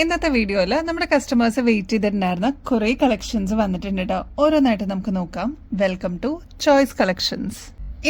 ഇന്നത്തെ വീഡിയോയിൽ നമ്മുടെ കസ്റ്റമേഴ്സ് വെയിറ്റ് ചെയ്തിട്ടുണ്ടായിരുന്ന കുറേ കളക്ഷൻസ് വന്നിട്ടുണ്ട് കേട്ടോ. ഓരോന്നായിട്ട് നമുക്ക് നോക്കാം. Welcome to choice collections.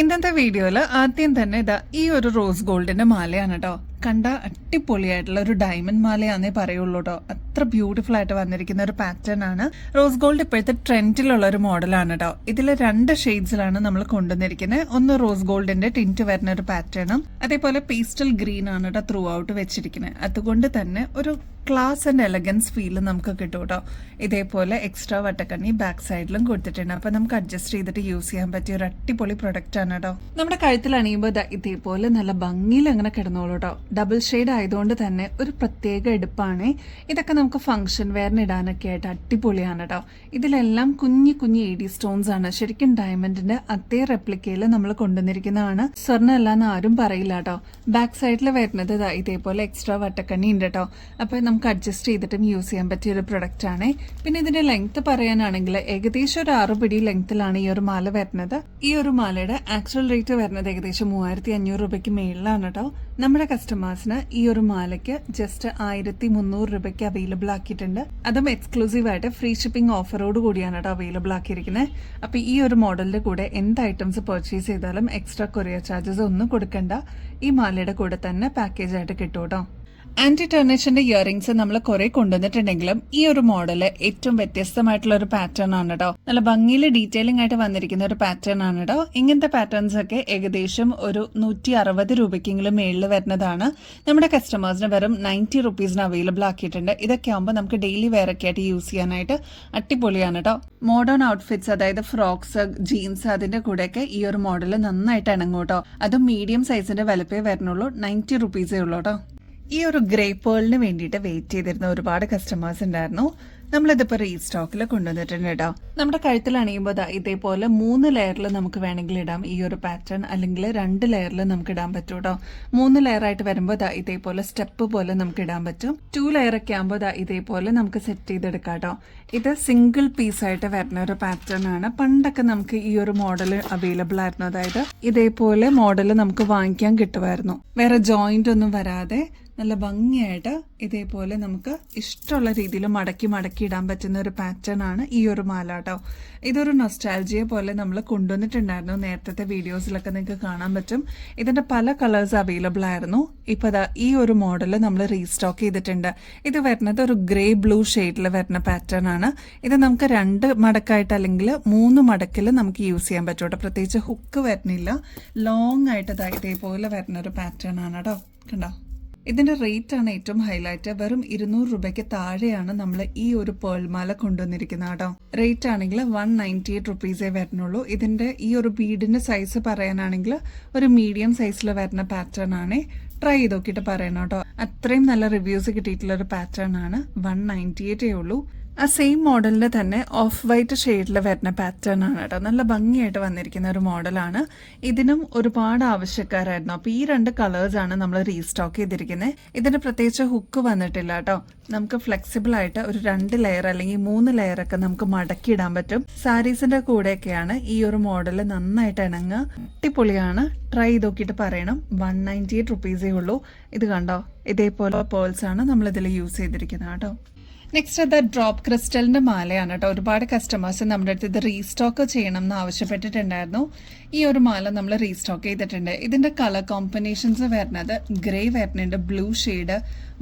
ഇന്നത്തെ വീഡിയോയിൽ ആദ്യം തന്നെ ഇതാ ഈ ഒരു റോസ് ഗോൾഡിന്റെ മാലയാണ് കേട്ടോ. കണ്ട അടിപൊളിയായിട്ടുള്ള ഒരു ഡയമണ്ട് മാലയാന്നേ പറയുള്ളൂ കേട്ടോ. അത്ര ബ്യൂട്ടിഫുൾ ആയിട്ട് വന്നിരിക്കുന്ന ഒരു പാറ്റേൺ ആണ്. റോസ് ഗോൾഡ് ഇപ്പോഴത്തെ ട്രെൻഡിലുള്ള ഒരു മോഡലാണ് കേട്ടോ. ഇതിൽ 2 ഷെയ്ഡ്സിലാണ് നമ്മൾ കൊണ്ടുവന്നിരിക്കുന്നത്. ഒന്ന് റോസ് ഗോൾഡിന്റെ ടിന്റ് വരുന്ന ഒരു പാറ്റേണും അതേപോലെ പേസ്റ്റൽ ഗ്രീൻ ആണ് കേട്ടോ ത്രൂ ഔട്ട് വെച്ചിരിക്കുന്നത്. അതുകൊണ്ട് തന്നെ ഒരു ക്ലാസ് ആൻഡ് എലഗൻസ് ഫീൽ നമുക്ക് കിട്ടും കേട്ടോ. ഇതേപോലെ എക്സ്ട്രാ വട്ടക്കണ്ണി ബാക്ക് സൈഡിലും കൊടുത്തിട്ടുണ്ട്. അപ്പൊ നമുക്ക് അഡ്ജസ്റ്റ് ചെയ്തിട്ട് യൂസ് ചെയ്യാൻ പറ്റിയ ഒരു അടിപൊളി പ്രൊഡക്റ്റ് ആണ് കേട്ടോ. നമ്മുടെ കഴുത്തിൽ അണിയുമ്പോൾ ഇതേപോലെ നല്ല ഭംഗിയിൽ അങ്ങനെ കിടന്നോളൂ കേട്ടോ. ഡബിൾ ഷെയ്ഡ് ആയതുകൊണ്ട് തന്നെ ഒരു പ്രത്യേക എടുപ്പാണ്. ഇതൊക്കെ നമുക്ക് ഫംഗ്ഷൻ വെയറിന് ഇടാനൊക്കെ ആയിട്ട് അടിപൊളിയാണ് കേട്ടോ. ഇതിലെല്ലാം കുഞ്ഞു കുഞ്ഞു എഡി സ്റ്റോൺസ് ആണ്. ശരിക്കും ഡയമണ്ടിന്റെ അതേ റെപ്ലിക്കയിൽ നമ്മൾ കൊണ്ടുവന്നിരിക്കുന്നതാണ്. സ്വർണ്ണം അല്ലാന്ന് ആരും പറയില്ല കേട്ടോ. ബാക്ക് സൈഡിൽ വരുന്നത് ഇതേപോലെ എക്സ്ട്രാ വട്ടക്കണ്ണി ഉണ്ട് കേട്ടോ. അപ്പൊ നമുക്ക് അഡ്ജസ്റ്റ് ചെയ്തിട്ടും യൂസ് ചെയ്യാൻ പറ്റിയ ഒരു പ്രൊഡക്റ്റ് ആണ്. പിന്നെ ഇതിന്റെ ലെങ്ത് പറയാനാണെങ്കിൽ ഏകദേശം ഒരു 6 പിടി ലെങ്ത്തിലാണ് ഈ ഒരു മാല വരുന്നത്. ഈ ഒരു മാലയുടെ ആക്ച്വൽ റേറ്റ് വരുന്നത് ഏകദേശം 3500 രൂപയ്ക്ക് മേളിലാണ് കേട്ടോ. നമ്മുടെ കസ്റ്റമേഴ്സിന് ഈ ഒരു മാലയ്ക്ക് ജസ്റ്റ് 1300 രൂപയ്ക്ക് അവൈലബിൾ ആക്കിയിട്ടുണ്ട്. അതും എക്സ്ക്ലൂസീവ് ആയിട്ട് ഫ്രീ ഷിപ്പിംഗ് ഓഫറോട് കൂടിയാണ് കേട്ടോ അവൈലബിൾ ആക്കിയിരിക്കുന്നത്. അപ്പൊ ഈ ഒരു മോഡലിന്റെ കൂടെ എന്ത് ഐറ്റംസ് പർച്ചേസ് ചെയ്താലും എക്സ്ട്രാ കൊറിയർ ചാർജസ് ഒന്നും കൊടുക്കണ്ട. ഈ മാലയുടെ കൂടെ തന്നെ പാക്കേജ് ആയിട്ട് കിട്ടും കേട്ടോ. ആന്റി ടെർണിഷിന്റെ ഇയറിംഗ്സ് നമ്മൾ കുറെ കൊണ്ടുവന്നിട്ടുണ്ടെങ്കിലും ഈ ഒരു മോഡല് ഏറ്റവും വ്യത്യസ്തമായിട്ടുള്ള ഒരു പാറ്റേൺ ആണ് കേട്ടോ. നല്ല ഭംഗിയിൽ ഡീറ്റെയിലിംഗ് ആയിട്ട് വന്നിരിക്കുന്ന ഒരു പാറ്റേൺ ആണ് കേട്ടോ. ഇങ്ങനത്തെ പാറ്റേൺസ് ഒക്കെ ഏകദേശം ഒരു 160 രൂപയ്ക്കെങ്കിലും മേളിൽ വരുന്നതാണ്. നമ്മുടെ കസ്റ്റമേഴ്സിന് വെറും 90 റുപ്പീസിന് അവൈലബിൾ ആക്കിയിട്ടുണ്ട്. ഇതൊക്കെ ആകുമ്പോൾ നമുക്ക് ഡെയിലി വെയർ ഒക്കെ ആയിട്ട് യൂസ് ചെയ്യാനായിട്ട് അടിപൊളിയാണ് കേട്ടോ. മോഡേൺ ഔട്ട്ഫിറ്റ്സ് അതായത് ഫ്രോക്സ്, ജീൻസ് അതിന്റെ കൂടെയൊക്കെ ഈ ഒരു മോഡൽ നന്നായിട്ട് ഇണങ്ങും കേട്ടോ. അതും മീഡിയം സൈസിന്റെ വിലപ്പേ വരുന്നുള്ളൂ. 90 റുപ്പീസേ ഉള്ളൂ കേട്ടോ. ഈ ഒരു ഗ്രേ പേളിന് വേണ്ടിയിട്ട് വെയിറ്റ് ചെയ്തിരുന്ന ഒരുപാട് കസ്റ്റമേഴ്സ് ഉണ്ടായിരുന്നു. നമ്മളിതിപ്പോൾ റീസ്റ്റോക്കിൽ കൊണ്ടുവന്നിട്ടുണ്ട് കേട്ടോ. നമ്മുടെ കഴുത്തിൽ അണിയുമ്പോൾ ഇതേപോലെ 3 ലെയറിൽ നമുക്ക് വേണമെങ്കിൽ ഇടാം ഈ ഒരു പാറ്റേൺ. അല്ലെങ്കിൽ 2 ലെയറിൽ നമുക്ക് ഇടാൻ പറ്റും കേട്ടോ. 3 ലെയർ ആയിട്ട് വരുമ്പോൾ ഇതേപോലെ സ്റ്റെപ്പ് പോലെ നമുക്ക് ഇടാൻ പറ്റും. 2 ലെയർ ഒക്കെ ആകുമ്പോൾ ഇതേപോലെ നമുക്ക് സെറ്റ് ചെയ്തെടുക്കാം കേട്ടോ. ഇത് സിംഗിൾ പീസ് ആയിട്ട് വരുന്ന ഒരു പാറ്റേൺ ആണ്. പണ്ടൊക്കെ നമുക്ക് ഈ ഒരു മോഡൽ അവൈലബിൾ ആയിരുന്നു. അതായത് ഇതേപോലെ മോഡൽ നമുക്ക് വാങ്ങിക്കാൻ കിട്ടുമായിരുന്നു. വേറെ ജോയിന്റ് ഒന്നും വരാതെ നല്ല ഭംഗിയായിട്ട് ഇതേപോലെ നമുക്ക് ഇഷ്ടമുള്ള രീതിയിൽ മടക്കി ഇടാൻ പറ്റുന്ന ഒരു പാറ്റേൺ ആണ് ഈ ഒരു മാല കേട്ടോ. ഇതൊരു നൊസ്റ്റാൾജിയ പോലെ നമ്മൾ കൊണ്ടുവന്നിട്ടുണ്ടായിരുന്നു. നേരത്തെ വീഡിയോസിലൊക്കെ നിങ്ങൾക്ക് കാണാൻ പറ്റും. ഇതിന്റെ പല കളേഴ്സ് അവൈലബിൾ ആയിരുന്നു. ഇപ്പൊ ഈ ഒരു മോഡൽ നമ്മൾ റീസ്റ്റോക്ക് ചെയ്തിട്ടുണ്ട്. ഇത് വരുന്നത് ഒരു ഗ്രേ ബ്ലൂ ഷെയ്ഡിൽ വരുന്ന പാറ്റേൺ ആണ്. ഇത് നമുക്ക് 2 മടക്കായിട്ട് അല്ലെങ്കിൽ 3 മടക്കിൽ നമുക്ക് യൂസ് ചെയ്യാൻ പറ്റും കേട്ടോ. പ്രത്യേകിച്ച് ഹുക്ക് വരുന്നില്ല. ലോങ് ആയിട്ട് ഇതേപോലെ വരുന്ന ഒരു പാറ്റേൺ ആണ് കേട്ടോ. കണ്ടോ? ഇതിന്റെ റേറ്റ് ആണ് ഏറ്റവും ഹൈലൈറ്റ്. വെറും 200 രൂപയ്ക്ക് താഴെയാണ് നമ്മൾ ഈ ഒരു പേൾമാല കൊണ്ടുവന്നിരിക്കുന്നത് കേട്ടോ. റേറ്റ് ആണെങ്കിൽ 198 റുപ്പീസേ വരുന്നുള്ളൂ. ഇതിന്റെ ഈ ഒരു ബീഡിന്റെ സൈസ് പറയാനാണെങ്കിൽ ഒരു മീഡിയം സൈസിൽ വരുന്ന പാറ്റേൺ ആണ്. ട്രൈ ചെയ്ത് നോക്കിയിട്ട് പറയണം കേട്ടോ. അത്രയും നല്ല റിവ്യൂസ് കിട്ടിയിട്ടുള്ള ഒരു പാറ്റേൺ ആണ്. 198 ഉള്ളൂ. ആ സെയിം മോഡലിന്റെ തന്നെ ഓഫ് വൈറ്റ് ഷെയ്ഡിൽ വരുന്ന പാറ്റേൺ ആണ് കേട്ടോ. നല്ല ഭംഗിയായിട്ട് വന്നിരിക്കുന്ന ഒരു മോഡലാണ്. ഇതിനും ഒരുപാട് ആവശ്യക്കാരായിരുന്നു. അപ്പൊ ഈ 2 കളേഴ്സ് ആണ് നമ്മൾ റീസ്റ്റോക്ക് ചെയ്തിരിക്കുന്നത്. ഇതിന് പ്രത്യേകിച്ച് ഹുക്ക് വന്നിട്ടില്ല കേട്ടോ. നമുക്ക് ഫ്ലെക്സിബിൾ ആയിട്ട് ഒരു 2 ലെയർ അല്ലെങ്കിൽ 3 ലെയർ ഒക്കെ നമുക്ക് മടക്കിയിടാൻ പറ്റും. സാരീസിന്റെ കൂടെയൊക്കെയാണ് ഈ ഒരു മോഡൽ നന്നായിട്ട് ഇണങ്ങുക. അടിപൊളിയാണ്. ട്രൈ ചെയ്ത് നോക്കിയിട്ട് പറയണം. 198 റുപ്പീസേ ഉള്ളൂ. ഇത് കണ്ടോ? ഇതേപോലെ പേൾസ് ആണ് നമ്മൾ ഇതിൽ യൂസ് ചെയ്തിരിക്കുന്നത് കേട്ടോ. നെക്സ്റ്റ് അത് ഡ്രോപ്പ് ക്രിസ്റ്റലിന്റെ മാലയാണ് കേട്ടോ. ഒരുപാട് കസ്റ്റമേഴ്സ് നമ്മുടെ അടുത്ത് ഇത് റീസ്റ്റോക്ക് ചെയ്യണം എന്ന് ആവശ്യപ്പെട്ടിട്ടുണ്ടായിരുന്നു. ഈ ഒരു മാല നമ്മൾ റീസ്റ്റോക്ക് ചെയ്തിട്ടുണ്ട്. ഇതിന്റെ കളർ കോമ്പിനേഷൻസ് വരുന്നത് ഗ്രേ വരുന്നുണ്ട്, ബ്ലൂ ഷെയ്ഡ്,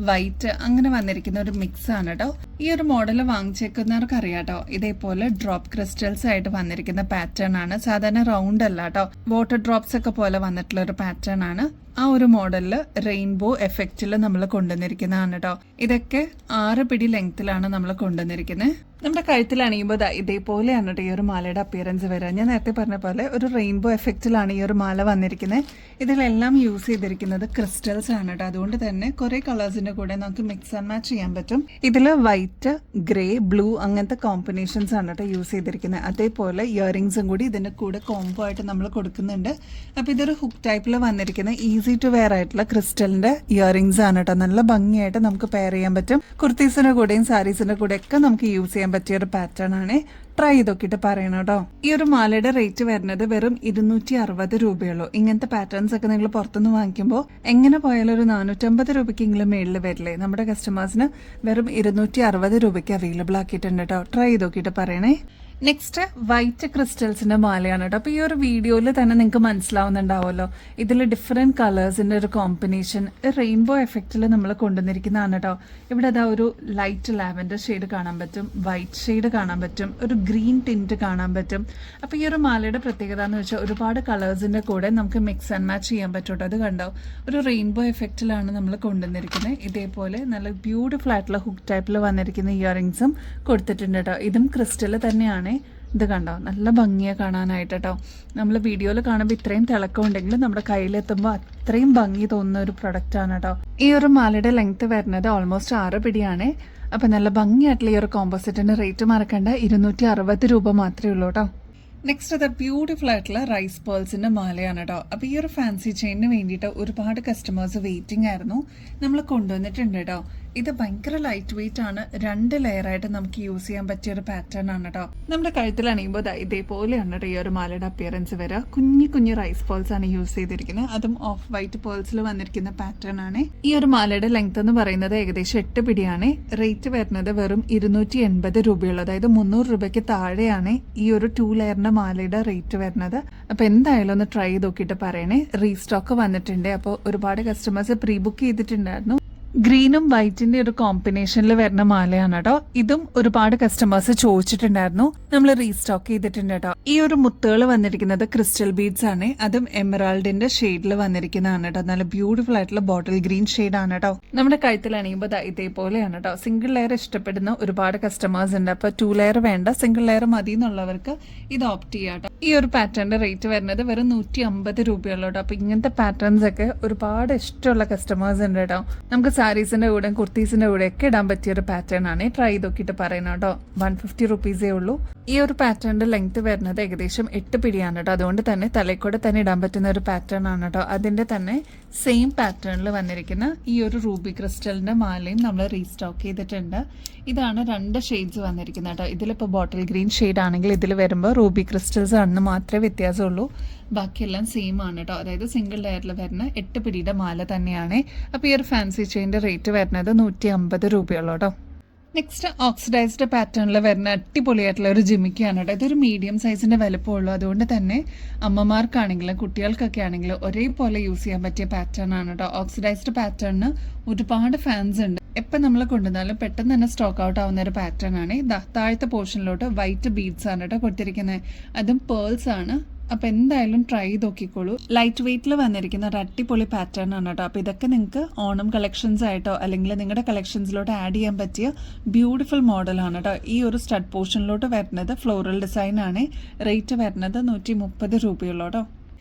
വൈറ്റ്, അങ്ങനെ വന്നിരിക്കുന്ന ഒരു മിക്സ് ആണ് കേട്ടോ. ഈ ഒരു മോഡൽ വാങ്ങിച്ചേക്കുന്നവർക്ക് അറിയാട്ടോ. ഇതേപോലെ ഡ്രോപ്പ് ക്രിസ്റ്റൽസ് ആയിട്ട് വന്നിരിക്കുന്ന പാറ്റേൺ ആണ്. സാധാരണ റൗണ്ട് അല്ല കേട്ടോ. വാട്ടർ ഡ്രോപ്സ് ഒക്കെ പോലെ വന്നിട്ടുള്ള ഒരു പാറ്റേൺ ആണ്. ആ ഒരു മോഡലില് റെയിൻബോ എഫക്റ്റിൽ നമ്മൾ കൊണ്ടുവന്നിരിക്കുന്നതാണ് കേട്ടോ. ഇതൊക്കെ 6 പിടി ലെങ്ത്തിലാണ് നമ്മൾ കൊണ്ടുവന്നിരിക്കുന്നത്. നമ്മുടെ കഴുത്തിൽ അണിയുമ്പോൾ ഇതേപോലെയാണ് കേട്ടോ ഈ ഒരു മാലയുടെ അപ്പിയറൻസ് വരിക. ഞാൻ നേരത്തെ പറഞ്ഞ പോലെ ഒരു റെയിൻബോ എഫക്റ്റിലാണ് ഈ ഒരു മാല വന്നിരിക്കുന്നത്. ഇതിലെല്ലാം യൂസ് ചെയ്തിരിക്കുന്നത് ക്രിസ്റ്റൽസ് ആണ് കേട്ടോ. അതുകൊണ്ട് തന്നെ കുറെ കളേഴ്സിന്റെ കൂടെ നമുക്ക് മിക്സ് ആൻഡ് മാച്ച് ചെയ്യാൻ പറ്റും. ഇതിൽ വൈറ്റ്, ഗ്രേ, ബ്ലൂ അങ്ങനത്തെ കോമ്പിനേഷൻസ് ആണ് കേട്ടോ യൂസ് ചെയ്തിരിക്കുന്നത്. അതേപോലെ ഇയറിംഗ്സും കൂടി ഇതിന്റെ കൂടെ കോംബോ ആയിട്ട് നമ്മൾ കൊടുക്കുന്നുണ്ട്. അപ്പൊ ഇതൊരു ഹുക്ക് ടൈപ്പിൽ വന്നിരിക്കുന്ന ഈസി ടു വെയർ ആയിട്ടുള്ള ക്രിസ്റ്റലിന്റെ ഇയറിംഗ്സ് ആണ് കേട്ടോ. നല്ല ഭംഗിയായിട്ട് നമുക്ക് പെയർ ചെയ്യാൻ പറ്റും. കുർത്തീസിന്റെ കൂടെയും സാരീസിന്റെ കൂടെ ഒക്കെ നമുക്ക് യൂസ് ചെയ്യാൻ പറ്റിയ ഒരു പാറ്റേൺ ആണ്. ട്രൈ ചെയ്ത് നോക്കിയിട്ട് പറയണം കേട്ടോ. ഈ ഒരു മാലയുടെ റേറ്റ് വരുന്നത് വെറും 260 രൂപയുള്ളൂ. ഇങ്ങനത്തെ പാറ്റേൺസ് ഒക്കെ നിങ്ങൾ പുറത്തുനിന്ന് വാങ്ങിക്കുമ്പോൾ എങ്ങനെ പോയാലും ഒരു 450 രൂപയ്ക്കെങ്കിലും മേളിൽ വരില്ലേ? നമ്മുടെ കസ്റ്റമേഴ്സിന് വെറും 260 രൂപയ്ക്ക് അവൈലബിൾ ആക്കിയിട്ടുണ്ട് കേട്ടോ. ട്രൈ ചെയ്ത് നോക്കിയിട്ട് പറയണേ. നെക്സ്റ്റ് വൈറ്റ് ക്രിസ്റ്റൽസിന്റെ മാലയാണ് കേട്ടോ. അപ്പോൾ ഈ ഒരു വീഡിയോയിൽ തന്നെ നിങ്ങൾക്ക് മനസ്സിലാവുന്നുണ്ടാവുമല്ലോ, ഇതിൽ ഡിഫറെൻറ്റ് കളേഴ്സിന്റെ ഒരു കോമ്പിനേഷൻ റെയിൻബോ എഫക്റ്റിൽ നമ്മൾ കൊണ്ടുവന്നിരിക്കുന്നതാണ് കേട്ടോ. ഇവിടെ അതാ ഒരു ലൈറ്റ് ലാവൻഡർ ഷെയ്ഡ് കാണാൻ പറ്റും, വൈറ്റ് ഷെയ്ഡ് കാണാൻ പറ്റും, ഒരു ഗ്രീൻ ടിൻറ്റ് കാണാൻ പറ്റും. അപ്പോൾ ഈ ഒരു മാലയുടെ പ്രത്യേകത എന്ന് വെച്ചാൽ ഒരുപാട് കളേഴ്സിന്റെ കൂടെ നമുക്ക് മിക്സ് ആൻഡ് മാച്ച് ചെയ്യാൻ പറ്റും കേട്ടോ. അത് കണ്ടോ, ഒരു റെയിൻബോ എഫക്റ്റിലാണ് നമ്മൾ കൊണ്ടുവന്നിരിക്കുന്നത്. ഇതേപോലെ നല്ല ബ്യൂട്ടിഫുൾ ആയിട്ടുള്ള ഹുക്ക് ടൈപ്പിൽ വന്നിരിക്കുന്ന ഇയറിങ്സും കൊടുത്തിട്ടുണ്ട് കേട്ടോ. ഇതും ക്രിസ്റ്റൽ തന്നെയാണ്. ഇത് കണ്ടോ, നല്ല ഭംഗിയാണ് കാണാനായിട്ട് കേട്ടോ. നമ്മൾ വീഡിയോയിൽ കാണുമ്പോൾ ഇത്രയും തിളക്കം ഉണ്ടെങ്കിലും നമ്മുടെ കയ്യിലെത്തുമ്പോൾ അത്രയും ഭംഗി തോന്നുന്ന ഒരു പ്രൊഡക്റ്റ് ആണ് കേട്ടോ. ഈ ഒരു മാലയുടെ ലെങ്ത് വരുന്നത് ഓൾമോസ്റ്റ് 6 പിടിയാണ്. അപ്പം നല്ല ഭംഗിയായിട്ടുള്ള ഈ ഒരു കോമ്പോസിറ്റിന്റെ റേറ്റ് മറക്കണ്ട, 260 രൂപ മാത്രമേ ഉള്ളൂ കേട്ടോ. നെക്സ്റ്റ് അത് ബ്യൂട്ടിഫുൾ ആയിട്ടുള്ള റൈസ് പേൾസിന്റെ മാലയാണ് കേട്ടോ. അപ്പോൾ ഈ ഒരു ഫാൻസി ചെയിനിന് വേണ്ടിയിട്ട് ഒരുപാട് കസ്റ്റമേഴ്സ് വെയിറ്റിംഗ് ആയിരുന്നു. നമ്മൾ കൊണ്ടുവന്നിട്ടുണ്ട് കേട്ടോ. ഇത് ഭയങ്കര ലൈറ്റ് വെയിറ്റ് ആണ്. 2 ലെയറായിട്ട് നമുക്ക് യൂസ് ചെയ്യാൻ പറ്റിയ ഒരു പാറ്റേൺ ആണ് കേട്ടോ. നമ്മുടെ കഴുത്തിൽ അണിയുമ്പോൾ ഇതേപോലെയാണ് കേട്ടോ ഈ ഒരു മാലയുടെ അപ്പിയറൻസ് വരിക. കുഞ്ഞു കുഞ്ഞു റൈസ് പേൾസ് ആണ് യൂസ് ചെയ്തിരിക്കുന്നത്. അതും ഓഫ് വൈറ്റ് പേൾസിൽ വന്നിരിക്കുന്ന പാറ്റേൺ ആണ്. ഈ ഒരു മാലയുടെ ലെങ്ത് എന്ന് പറയുന്നത് ഏകദേശം 8 പിടിയാണ്. റേറ്റ് വരുന്നത് വെറും 280 രൂപയുള്ളൂ. അതായത് 300 രൂപയ്ക്ക് താഴെയാണ് ഈ ഒരു 2 ലെയറിന്റെ മാലയുടെ റേറ്റ് വരുന്നത്. അപ്പൊ എന്തായാലും ഒന്ന് ട്രൈ ചെയ്ത് നോക്കിയിട്ട് പറയണേ. റീസ്റ്റോക്ക് വന്നിട്ടുണ്ട്. അപ്പോൾ ഒരുപാട് കസ്റ്റമേഴ്സ് പ്രീ ബുക്ക് ചെയ്തിട്ടുണ്ടായിരുന്നു. ഗ്രീനും വൈറ്റിന്റെ ഒരു കോമ്പിനേഷനിൽ വരുന്ന മാലയാണ് കേട്ടോ. ഇതും ഒരുപാട് കസ്റ്റമേഴ്സ് ചോദിച്ചിട്ടുണ്ടായിരുന്നു. നമ്മൾ റീസ്റ്റോക്ക് ചെയ്തിട്ടുണ്ട് കേട്ടോ. ഈ ഒരു മുത്തുകൾ വന്നിരിക്കുന്നത് ക്രിസ്റ്റൽ ബീഡ്സ് ആണ്. അതും എമറാൾഡിന്റെ ഷെയ്ഡിൽ വന്നിരിക്കുന്നതാണ് കേട്ടോ. നല്ല ബ്യൂട്ടിഫുൾ ആയിട്ടുള്ള ബോട്ടിൽ ഗ്രീൻ ഷെയ്ഡ് ആണ് കേട്ടോ. നമ്മുടെ കഴുത്തിൽ അണിയുമ്പോൾ ഇതേപോലെയാണ് കേട്ടോ. സിംഗിൾ ലെയർ ഇഷ്ടപ്പെടുന്ന ഒരുപാട് കസ്റ്റമേഴ്സ് ഉണ്ട്. അപ്പൊ 2 ലെയർ വേണ്ട, സിംഗിൾ ലെയർ മതി എന്നുള്ളവർക്ക് ഇത് ഓപ്റ്റ് ചെയ്യാം കേട്ടോ. ഈ ഒരു പാറ്റേണിന്റെ റേറ്റ് വരുന്നത് വെറും 150 രൂപയുള്ളൂ കേട്ടോ. അപ്പൊ ഇങ്ങനത്തെ പാറ്റേൺസ് ഒക്കെ ഒരുപാട് ഇഷ്ടമുള്ള കസ്റ്റമേഴ്സ് ഉണ്ട് കേട്ടോ. നമുക്ക് സാരീസിന്റെ കൂടെ കുർത്തീസിന്റെ കൂടെ ഒക്കെ ഇടാൻ പറ്റിയ ഒരു പാറ്റേൺ ആണ്. ട്രൈ ചെയ്ത് നോക്കിയിട്ട് പറയണം കേട്ടോ. 150 റുപ്പീസേ ഉള്ളൂ. ഈ ഒരു പാറ്റേണിന്റെ ലെങ്ത് വരുന്നത് ഏകദേശം 8 പിടിയാണ് കേട്ടോ. അതുകൊണ്ട് തന്നെ തലയ്ക്കൂടെ തന്നെ ഇടാൻ പറ്റുന്ന ഒരു പാറ്റേൺ ആണ് കേട്ടോ. അതിന്റെ തന്നെ സെയിം പാറ്റേണിൽ വന്നിരിക്കുന്ന ഈ ഒരു റൂബി ക്രിസ്റ്റലിന്റെ മാലയും നമ്മൾ റീസ്റ്റോക്ക് ചെയ്തിട്ടുണ്ട്. ഇതാണ് 2 ഷെയ്ഡ്സ് വന്നിരിക്കുന്നത് കേട്ടോ. ഇതിലിപ്പോൾ ബോട്ടിൽ ഗ്രീൻ ഷെയ്ഡ് ആണെങ്കിൽ ഇതിൽ വരുമ്പോൾ റൂബി ക്രിസ്റ്റൽസ് ആണെന്ന് മാത്രമേ വ്യത്യാസമുള്ളൂ. ബാക്കിയെല്ലാം സെയിം ആണ് കേട്ടോ. അതായത് സിംഗിൾ ലെയറിൽ വരുന്ന 8 പിടിയുടെ മാല തന്നെയാണ്. അപ്പോൾ ഈ ഒരു ഫാൻസി ചെയിൻ്റെ റേറ്റ് വരുന്നത് 150 രൂപയുള്ളൂ കേട്ടോ. നെക്സ്റ്റ് ഓക്സിഡൈസ്ഡ് പാറ്റേണിൽ വരുന്ന അടിപൊളിയായിട്ടുള്ള ഒരു ജിമിക്കാണ് കേട്ടോ. ഇതൊരു മീഡിയം സൈസിന്റെ വലുപ്പമുള്ളൂ. അതുകൊണ്ട് തന്നെ അമ്മമാർക്കാണെങ്കിലും കുട്ടികൾക്കൊക്കെ ആണെങ്കിലും ഒരേപോലെ യൂസ് ചെയ്യാൻ പറ്റിയ പാറ്റേൺ ആണ് കേട്ടോ. ഓക്സിഡൈസ്ഡ് പാറ്റേണിന് ഒരുപാട് ഫാൻസ് ഉണ്ട്. എപ്പോൾ നമ്മൾ കൊണ്ടുവന്നാലും പെട്ടെന്ന് തന്നെ സ്റ്റോക്ക് ഔട്ട് ആവുന്ന ഒരു പാറ്റേൺ ആണ്. താഴത്തെ പോർഷനിലോട്ട് വൈറ്റ് ബീഡ്സ് ആണ് കേട്ടോ കൊടുത്തിരിക്കുന്നത്. അതും പേൾസ് ആണ്. അപ്പോൾ എന്തായാലും ട്രൈ ചെയ്ത് നോക്കിക്കോളൂ. ലൈറ്റ് വെയിറ്റിൽ വന്നിരിക്കുന്ന ഒരു അടിപൊളി പാറ്റേൺ ആണ് കേട്ടോ. അപ്പോൾ ഇതൊക്കെ നിങ്ങൾക്ക് ഓണം കളക്ഷൻസ് ആയിട്ടോ അല്ലെങ്കിൽ നിങ്ങളുടെ കളക്ഷൻസിലോട്ട് ആഡ് ചെയ്യാൻ പറ്റിയ ബ്യൂട്ടിഫുൾ മോഡലാണ് കേട്ടോ. ഈ ഒരു സ്റ്റഡ് പോർഷനിലോട്ട് വരുന്നത് ഫ്ലോറൽ ഡിസൈൻ ആണ്. റേറ്റ് വരുന്നത് 130 രൂപയുള്ളൂ കേട്ടോ.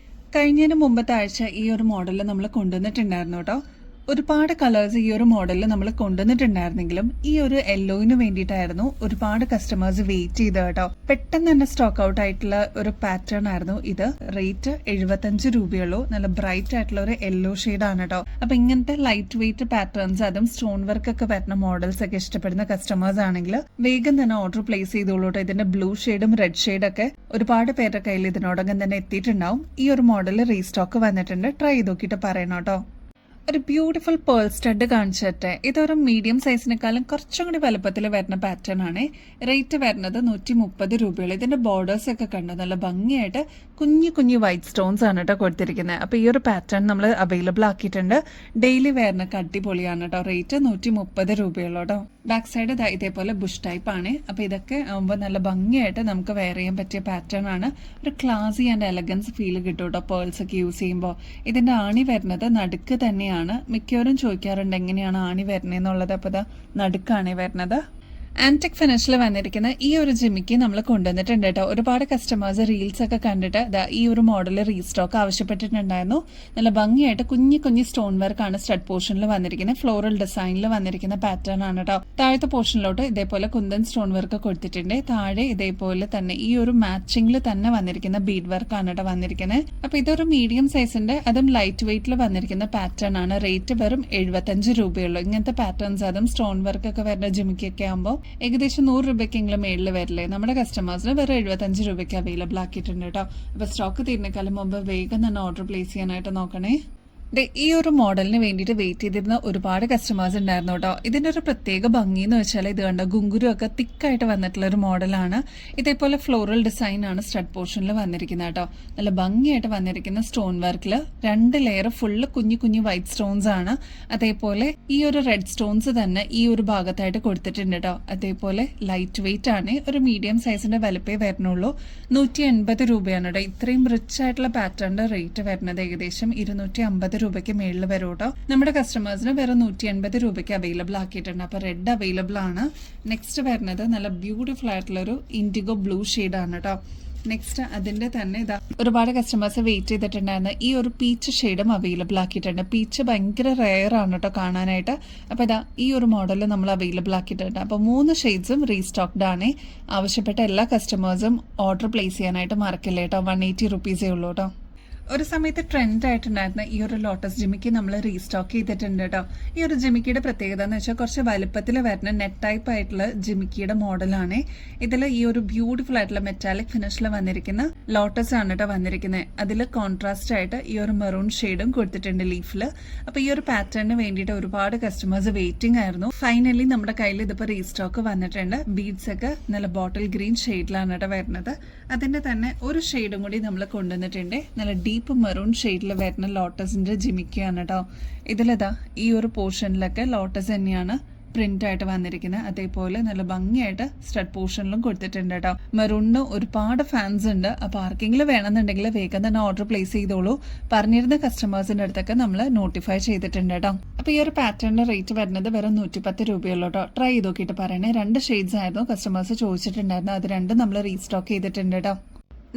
കഴിഞ്ഞതിന് മുമ്പത്തെ ആഴ്ച ഈ ഒരു മോഡൽ നമ്മൾ കൊണ്ടുവന്നിട്ടുണ്ടായിരുന്നു കേട്ടോ. ഒരുപാട് കളേഴ്സ് ഈ ഒരു മോഡലിൽ നമ്മൾ കൊണ്ടുവന്നിട്ടുണ്ടായിരുന്നെങ്കിലും ഈ ഒരു യെല്ലോയിന് വേണ്ടിയിട്ടായിരുന്നു ഒരുപാട് കസ്റ്റമേഴ്സ് വെയിറ്റ് ചെയ്ത് കേട്ടോ. പെട്ടെന്ന് തന്നെ സ്റ്റോക്ക് ഔട്ട് ആയിട്ടുള്ള ഒരു പാറ്റേൺ ആയിരുന്നു ഇത്. റേറ്റ് 75 രൂപയുള്ളൂ. നല്ല ബ്രൈറ്റ് ആയിട്ടുള്ള ഒരു യെല്ലോ ഷെയ്ഡ് ആണ് കേട്ടോ. അപ്പൊ ഇങ്ങനത്തെ ലൈറ്റ് വെയിറ്റ് പാറ്റേൺസ് അതും സ്റ്റോൺ വർക്ക് ഒക്കെ വരുന്ന മോഡൽസ് ഒക്കെ ഇഷ്ടപ്പെടുന്ന കസ്റ്റമേഴ്സ് ആണെങ്കിൽ വേഗം തന്നെ ഓർഡർ പ്ലേസ് ചെയ്തോളൂ കേട്ടോ. ഇതിന്റെ ബ്ലൂ ഷെയ്ഡും റെഡ് ഷെയ്ഡ് ഒക്കെ ഒരുപാട് പേരുടെ കയ്യിൽ ഇതിനോടകം തന്നെ എത്തിയിട്ടുണ്ടാവും. ഈ ഒരു മോഡൽ റീസ്റ്റോക്ക് വന്നിട്ടുണ്ട്. ട്രൈ ചെയ്ത് നോക്കിയിട്ട് പറയണം കേട്ടോ. ഒരു ബ്യൂട്ടിഫുൾ പേൾ സ്റ്റഡ് കാണിച്ചിട്ട് ഇതൊരു മീഡിയം സൈസിനേക്കാളും കുറച്ചും കൂടി വലുപ്പത്തിൽ വരുന്ന പാറ്റേൺ ആണ്. റേറ്റ് വരുന്നത് 130 രൂപയുള്ളൂ. ഇതിന്റെ ബോർഡേഴ്സ് ഒക്കെ കണ്ടു നല്ല ഭംഗിയായിട്ട് കുഞ്ഞു കുഞ്ഞു വൈറ്റ് സ്റ്റോൺസ് ആണ് കേട്ടോ കൊടുത്തിരിക്കുന്നത്. അപ്പോൾ ഈ ഒരു പാറ്റേൺ നമ്മൾ അവൈലബിൾ ആക്കിയിട്ടുണ്ട്. ഡെയിലി വെയറിനൊക്കെ അടിപൊളിയാണ് കേട്ടോ. റേറ്റ് 130 രൂപയുള്ളൂ കേട്ടോ. ബാക്ക് സൈഡ് ഇതേപോലെ ബുഷ് ടൈപ്പ് ആണ്. അപ്പോൾ ഇതൊക്കെ ആകുമ്പോൾ നല്ല ഭംഗിയായിട്ട് നമുക്ക് വെയർ ചെയ്യാൻ പറ്റിയ പാറ്റേൺ ആണ്. ഒരു ക്ലാസി ആൻഡ് എലഗൻസ് ഫീൽ കിട്ടും കേട്ടോ പേൾസ് ഒക്കെ യൂസ് ചെയ്യുമ്പോൾ. ഇതിന്റെ ആണി വരുന്നത് നടുക്ക് തന്നെയാണ്. മിക്കവരും ചോദിക്കാറുണ്ട് എങ്ങനെയാണ് ആണി വരുന്നതെന്നുള്ളത്. അപ്പോൾ നടുക്കാണ് വരുന്നത്. ആന്റിക് ഫിനിഷിൽ വന്നിരിക്കുന്ന ഈ ഒരു ജിമിക്ക് നമ്മൾ കൊണ്ടുവന്നിട്ടുണ്ട് കേട്ടോ. ഒരുപാട് കസ്റ്റമേഴ്സ് റീൽസ് ഒക്കെ കണ്ടിട്ട് ഈ ഒരു മോഡൽ റീസ്റ്റോക്ക് ആവശ്യപ്പെട്ടിട്ടുണ്ടായിരുന്നു. നല്ല ഭംഗിയായിട്ട് കുഞ്ഞു കുഞ്ഞു സ്റ്റോൺ വർക്കാണ് സ്റ്റഡ് പോർഷനിൽ വന്നിരിക്കുന്നത്. ഫ്ലോറൽ ഡിസൈനിൽ വന്നിരിക്കുന്ന പാറ്റേൺ ആണ് കേട്ടോ. താഴത്തെ പോർഷനിലോട്ട് ഇതേപോലെ കുന്തൻ സ്റ്റോൺ വർക്ക് കൊടുത്തിട്ടുണ്ട്. താഴെ ഇതേപോലെ തന്നെ ഈ ഒരു മാച്ചിങ്ങിൽ തന്നെ വന്നിരിക്കുന്ന ബീഡ് വർക്ക് ആണ് കേട്ടോ വന്നിരിക്കുന്നത്. അപ്പൊ ഇതൊരു മീഡിയം സൈസിന്റെ അതും ലൈറ്റ് വെയിറ്റിൽ വന്നിരിക്കുന്ന പാറ്റേൺ ആണ്. റേറ്റ് വെറും 75 രൂപയുള്ളൂ. ഇങ്ങനത്തെ പാറ്റേൺസ് അതും സ്റ്റോൺ വർക്ക് ഒക്കെ വരുന്ന ജിമിക്കൊക്കെ ആകുമ്പോൾ ഏകദേശം 100 രൂപയ്ക്കെങ്കിലും മേളിൽ വരില്ലേ, നമ്മുടെ കസ്റ്റമേഴ്സിന് വെറും 75 രൂപയ്ക്ക് അവൈലബിൾ ആക്കിയിട്ടുണ്ട് കേട്ടോ. അപ്പോൾ സ്റ്റോക്ക് തീരുന്നേക്കാളും മുമ്പ് വേഗം തന്നെ ഓർഡർ പ്ലേസ് ചെയ്യാനായിട്ട് നോക്കണേ. ഈ ഒരു മോഡലിന് വേണ്ടിയിട്ട് വെയിറ്റ് ചെയ്തിരുന്ന ഒരുപാട് കസ്റ്റമേഴ്സ് ഉണ്ടായിരുന്നു കേട്ടോ. ഇതിൻ്റെ ഒരു പ്രത്യേക ഭംഗി എന്ന് വെച്ചാൽ ഇത് കണ്ട ഗുങ്കുരു ഒക്കെ തിക്കായിട്ട് വന്നിട്ടുള്ള ഒരു മോഡലാണ്. ഇതേപോലെ ഫ്ലോറൽ ഡിസൈൻ ആണ് സ്റ്റഡ് പോർഷനിൽ വന്നിരിക്കുന്നത് കേട്ടോ. നല്ല ഭംഗിയായിട്ട് വന്നിരിക്കുന്ന സ്റ്റോൺ വർക്കിൽ 2 ലെയർ ഫുള്ള് കുഞ്ഞു കുഞ്ഞു വൈറ്റ് സ്റ്റോൺസ് ആണ്. അതേപോലെ ഈ ഒരു റെഡ് സ്റ്റോൺസ് തന്നെ ഈ ഒരു ഭാഗത്തായിട്ട് കൊടുത്തിട്ടുണ്ട് കേട്ടോ. അതേപോലെ ലൈറ്റ് വെയിറ്റ് ആണ്, ഒരു മീഡിയം സൈസിന്റെ വലുപ്പേ വരുന്നുള്ളൂ. 180 രൂപയാണ് കേട്ടോ. ഇത്രയും റിച്ച് ആയിട്ടുള്ള പാറ്റേണിന്റെ റേറ്റ് വരുന്നത് ഏകദേശം 250 രൂപയ്ക്ക് മേളിൽ വരും കേട്ടോ. നമ്മുടെ കസ്റ്റമേഴ്സിന് വേറെ 180 രൂപയ്ക്ക് അവൈലബിൾ ആക്കിയിട്ടുണ്ട്. അപ്പൊ റെഡ് അവൈലബിൾ ആണ്. നെക്സ്റ്റ് വരുന്നത് നല്ല ബ്യൂട്ടിഫുൾ ആയിട്ടുള്ള ഒരു ഇൻഡിഗോ ബ്ലൂ ഷെയ്ഡ് ആണ് കേട്ടോ. നെക്സ്റ്റ് അതിന്റെ തന്നെ ഇതാ ഒരുപാട് കസ്റ്റമേഴ്സ് വെയിറ്റ് ചെയ്തിട്ടുണ്ടായിരുന്നു. ഈ ഒരു പീച്ച് ഷെയ്ഡും അവൈലബിൾ ആക്കിയിട്ടുണ്ട്. പീച്ച് ഭയങ്കര റെയർ ആണ് കേട്ടോ കാണാനായിട്ട്. അപ്പോൾ ഇതാ ഈ ഒരു മോഡൽ നമ്മൾ അവൈലബിൾ ആക്കിയിട്ടുണ്ട്. അപ്പോൾ 3 ഷെയ്ഡ്സും റീസ്റ്റോക്ഡ് ആണ്. ആവശ്യപ്പെട്ട എല്ലാ കസ്റ്റമേഴ്സും ഓർഡർ പ്ലേസ് ചെയ്യാനായിട്ട് മറക്കില്ല കേട്ടോ. 180 റുപ്പീസേ ഉള്ളൂ കേട്ടോ. ഒരു സമയത്ത് ട്രെൻഡ് ആയിട്ടുണ്ടായിരുന്ന ഈ ഒരു ലോട്ടസ് ജിമിക്ക് നമ്മൾ റീസ്റ്റോക്ക് ചെയ്തിട്ടുണ്ട് കേട്ടോ. ഈ ഒരു ജിമിക്കിയുടെ പ്രത്യേകത എന്ന് വെച്ചാൽ കുറച്ച് വലുപ്പത്തിൽ വരുന്ന നെറ്റ് ടൈപ്പ് ആയിട്ടുള്ള ജിമിക്കിയുടെ മോഡലാണ്. ഇതിൽ ഈ ഒരു ബ്യൂട്ടിഫുൾ ആയിട്ടുള്ള മെറ്റാലിക് ഫിനിഷിൽ വന്നിരിക്കുന്ന ലോട്ടസ് ആണ് കേട്ടോ വന്നിരിക്കുന്നത്. അതിൽ കോൺട്രാസ്റ്റ് ആയിട്ട് ഈ ഒരു മെറൂൺ ഷെയ്ഡും കൊടുത്തിട്ടുണ്ട് ലീഫിൽ. അപ്പോൾ ഈ ഒരു പാറ്റേണിന് വേണ്ടിയിട്ട് ഒരുപാട് കസ്റ്റമേഴ്സ് വെയിറ്റിംഗ് ആയിരുന്നു. ഫൈനലി നമ്മുടെ കയ്യിൽ ഇതിപ്പോൾ റീസ്റ്റോക്ക് വന്നിട്ടുണ്ട്. ബീഡ്സ് ഒക്കെ നല്ല ബോട്ടിൽ ഗ്രീൻ ഷെയ്ഡിലാണ് കേട്ടോ വരുന്നത്. അതിന്റെ തന്നെ ഒരു ഷെയ്ഡും കൂടി നമ്മൾ കൊണ്ടുവന്നിട്ടുണ്ട്. നല്ല ഡീപ്പ് മെറൂൺ ഷെയ്ഡിൽ വരുന്ന ലോട്ടസിന്റെ ജിമിക്കാണ് കേട്ടോ. ഇതിലിതാ ഈ ഒരു പോർഷനിലൊക്കെ ലോട്ടസ് തന്നെയാണ് പ്രിന്റ് ആയിട്ട് വന്നിരിക്കുന്നത്. അതേപോലെ നല്ല ഭംഗിയായിട്ട് സ്റ്റഡ് പോർഷനിലും കൊടുത്തിട്ടുണ്ട് കേട്ടോ. മെറൂണിന് ഒരുപാട് ഫാൻസ് ഉണ്ട്. അപ്പോൾ ആർക്കെങ്കിലും വേണമെന്നുണ്ടെങ്കിൽ വേഗം തന്നെ ഓർഡർ പ്ലേസ് ചെയ്തോളൂ. പറഞ്ഞിരുന്ന കസ്റ്റമേഴ്സിന്റെ അടുത്തൊക്കെ നമ്മൾ നോട്ടിഫൈ ചെയ്തിട്ടുണ്ട് കേട്ടോ. അപ്പോൾ ഈ ഒരു പാറ്റേണിന്റെ റേറ്റ് വരുന്നത് വെറും 110 രൂപയുള്ളൂ കേട്ടോ. ട്രൈ ചെയ്ത് നോക്കിയിട്ട് പറയണേ. 2 ഷെയ്ഡ്സ് ആയിരുന്നു കസ്റ്റമേഴ്സ് ചോദിച്ചിട്ടുണ്ടായിരുന്നു. അത് 2 നമ്മൾ റീസ്റ്റോക്ക് ചെയ്തിട്ടുണ്ട് കേട്ടോ.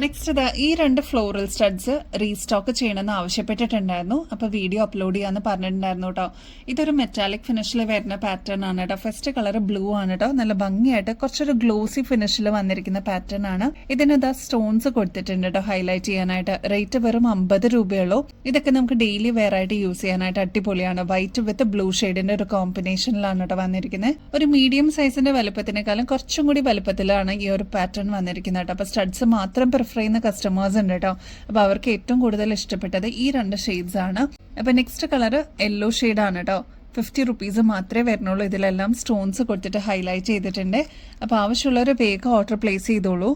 നെക്സ്റ്റ് ഇതാ ഈ 2 ഫ്ലോറൽ സ്റ്റഡ്സ് റീസ്റ്റോക്ക് ചെയ്യണമെന്ന് ആവശ്യപ്പെട്ടിട്ടുണ്ടായിരുന്നു. അപ്പോൾ വീഡിയോ അപ്ലോഡ് ചെയ്യാന്ന് പറഞ്ഞിട്ടുണ്ടായിരുന്നു കേട്ടോ. ഇതൊരു മെറ്റാലിക് ഫിനിഷിൽ വരുന്ന പാറ്റേൺ ആണ് കേട്ടോ. ഫസ്റ്റ് കളർ ബ്ലൂ ആണ് കേട്ടോ. നല്ല ഭംഗിയായിട്ട് കുറച്ചൊരു ഗ്ലോസി ഫിനിഷിൽ വന്നിരിക്കുന്ന പാറ്റേൺ ആണ്. ഇതിന് ഇതാ സ്റ്റോൺസ് കൊടുത്തിട്ടുണ്ട് കേട്ടോ ഹൈലൈറ്റ് ചെയ്യാനായിട്ട്. റേറ്റ് വെറും 50 രൂപയുള്ളൂ. ഇതൊക്കെ നമുക്ക് ഡെയിലി വെയർ ആയിട്ട് യൂസ് ചെയ്യാനായിട്ട് അടിപൊളിയാണ്. വൈറ്റ് വിത്ത് ബ്ലൂ ഷെയ്ഡിന്റെ ഒരു കോമ്പിനേഷനിലാണ് കേട്ടോ വന്നിരിക്കുന്നത്. ഒരു മീഡിയം സൈസിന്റെ വലുപ്പത്തിനേക്കാളും കുറച്ചും കൂടി വലുപ്പത്തിലാണ് ഈ ഒരു പാറ്റേൺ വന്നിരിക്കുന്നത് കേട്ടോ. അപ്പോൾ സ്റ്റഡ്സ് മാത്രം ചെയ്യുന്ന കസ്റ്റമേഴ്സ് ഉണ്ട് കേട്ടോ. അപ്പൊ അവർക്ക് ഏറ്റവും കൂടുതൽ ഇഷ്ടപ്പെട്ടത് ഈ 2 ഷെയ്ഡ്സ് ആണ്. അപ്പൊ നെക്സ്റ്റ് കളർ യെല്ലോ ഷെയ്ഡ് ആണ് കേട്ടോ. 50 റുപ്പീസ് മാത്രമേ വരുന്നുള്ളൂ. ഇതിലെല്ലാം സ്റ്റോൺസ് കൊടുത്തിട്ട് ഹൈലൈറ്റ് ചെയ്തിട്ടുണ്ട്. അപ്പൊ ആവശ്യമുള്ളവർ വേഗം ഓർഡർ പ്ലേസ് ചെയ്തോളൂ.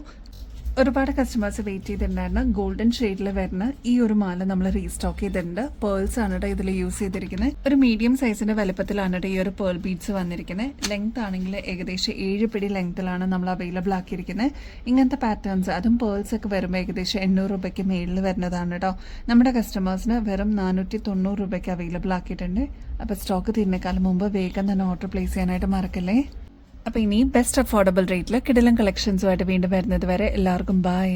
ഒരുപാട് കസ്റ്റമേഴ്സ് വെയിറ്റ് ചെയ്തിട്ടുണ്ടായിരുന്നു. ഗോൾഡൻ ഷെയ്ഡിൽ വരുന്ന ഈ ഒരു മാല നമ്മൾ റീസ്റ്റോക്ക് ചെയ്തിട്ടുണ്ട്. പേൾസ് ആണ് കേട്ടോ ഇതിൽ യൂസ് ചെയ്തിരിക്കുന്നത്. ഒരു മീഡിയം സൈസിന്റെ വലുപ്പത്തിലാണ് കേട്ടോ ഈ ഒരു പേൾ ബീഡ്സ് വന്നിരിക്കുന്നത്. ലെങ്ത് ആണെങ്കിൽ ഏകദേശം 7 പിടി ലെങ്ത്തിലാണ് നമ്മൾ അവൈലബിൾ ആക്കിയിരിക്കുന്നത്. ഇങ്ങനത്തെ പാറ്റേൺസ് അതും പേൾസ് ഒക്കെ വരുമ്പോൾ ഏകദേശം 800 രൂപയ്ക്ക് മേളിൽ വരുന്നതാണ് കേട്ടോ. നമ്മുടെ കസ്റ്റമേഴ്സിന് വെറും 490 രൂപയ്ക്ക് അവൈലബിൾ ആക്കിയിട്ടുണ്ട്. അപ്പോൾ സ്റ്റോക്ക് തീരുന്നേക്കാളും മുമ്പ് വേഗം തന്നെ ഓർഡർ പ്ലേസ് ചെയ്യാനായിട്ട് മറക്കല്ലേ. അപ്പോൾ ഇനി ബെസ്റ്റ് അഫോർഡബിൾ റേറ്റിൽ കിടിലൻ കളക്ഷൻസുമായിട്ട് വീണ്ടും വരുന്നത് വരെ എല്ലാവർക്കും ബൈ.